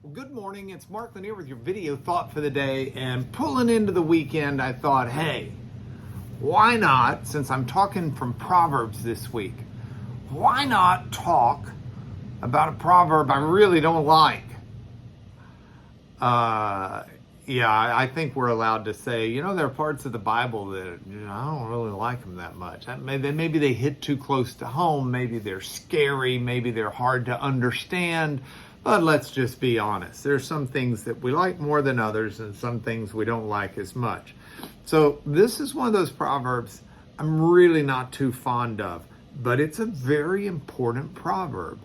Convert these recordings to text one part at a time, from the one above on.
Well, good morning. It's Mark Lanier with your video thought for the day. And pulling into the weekend, I thought, hey, why not, since I'm talking from Proverbs this week, why not talk about a proverb I really don't like? I think we're allowed to say, there are parts of the Bible that, I don't really like them that much. Maybe they hit too close to home. Maybe they're scary. Maybe they're hard to understand. But let's just be honest. There's some things that we like more than others and some things we don't like as much. So this is one of those proverbs I'm really not too fond of, but it's a very important proverb.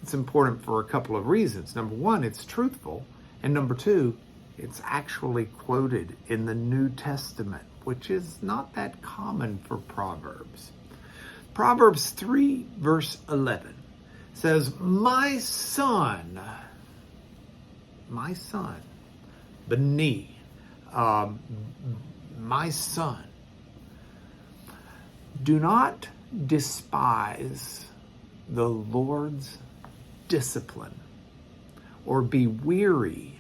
It's important for a couple of reasons. Number one, it's truthful. And number two, it's actually quoted in the New Testament, which is not that common for Proverbs. Proverbs 3, verse 11 says, my son, B'ni, my son, do not despise the Lord's discipline or be weary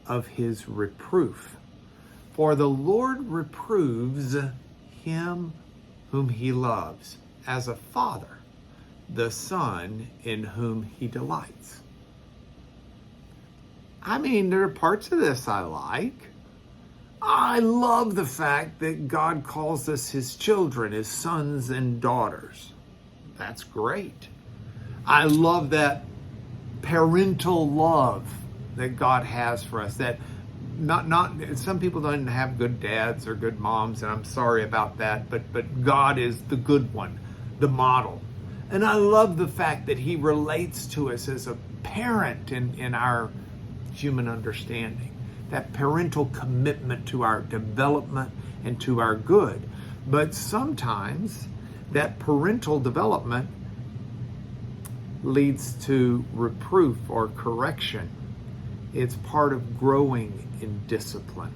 of his reproof. For the Lord reproves him whom he loves, as a father the son in whom he delights. There are parts of this I like. I love the fact that God calls us his children, his sons and daughters. That's great. I love that parental love that God has for us. That not some people don't have good dads or good moms, and I'm sorry about that, but God is the good one, the model. And I love the fact that he relates to us as a parent in our human understanding, that parental commitment to our development and to our good. But sometimes that parental development leads to reproof or correction. It's part of growing in discipline.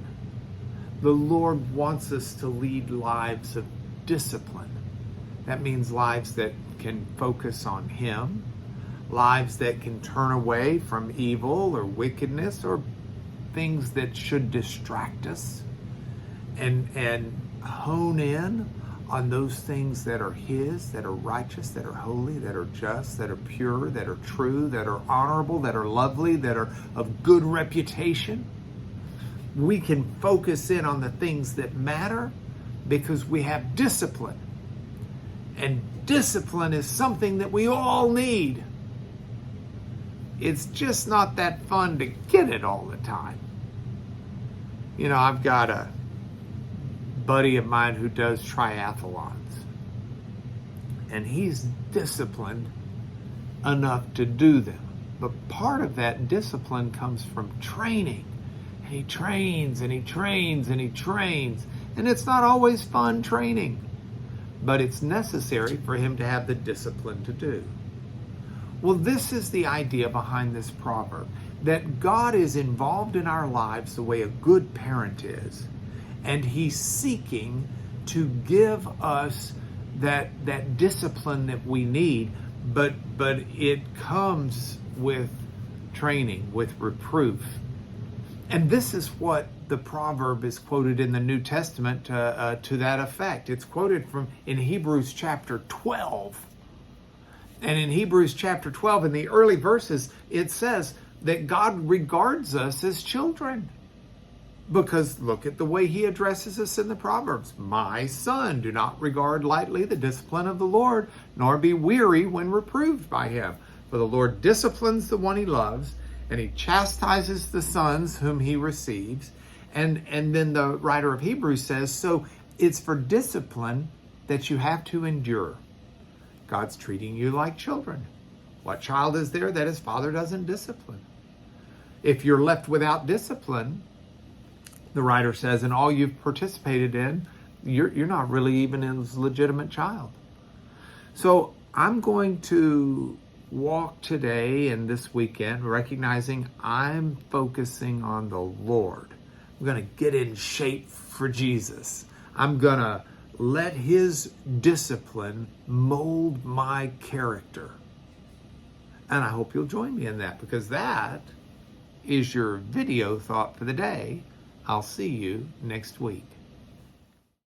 The Lord wants us to lead lives of discipline. That means lives that can focus on him, lives that can turn away from evil or wickedness or things that should distract us, and hone in on those things that are his, that are righteous, that are holy, that are just, that are pure, that are true, that are honorable, that are lovely, that are of good reputation. We can focus in on the things that matter because we have discipline. And discipline is something that we all need. It's just not that fun to get it all the time. I've got a buddy of mine who does triathlons. And he's disciplined enough to do them. But part of that discipline comes from training. And he trains and he trains and he trains. And it's not always fun training. But it's necessary for him to have the discipline to do. Well, this is the idea behind this proverb, that God is involved in our lives the way a good parent is, and he's seeking to give us that discipline that we need, but it comes with training, with reproof. And this is what the proverb is quoted in the New Testament to that effect. It's quoted in Hebrews chapter 12. And in Hebrews chapter 12, in the early verses, it says that God regards us as children. Because look at the way he addresses us in the Proverbs. My son, do not regard lightly the discipline of the Lord, nor be weary when reproved by him. For the Lord disciplines the one he loves, and he chastises the sons whom he receives. And then the writer of Hebrews says, so it's for discipline that you have to endure. God's treating you like children. What child is there that his father doesn't discipline? If you're left without discipline, the writer says, and all you've participated in, you're not really even his legitimate child. So I'm going to walk today and this weekend recognizing I'm focusing on the Lord. I'm going to get in shape for Jesus. I'm going to let his discipline mold my character. And I hope you'll join me in that, because that is your video thought for the day. I'll see you next week.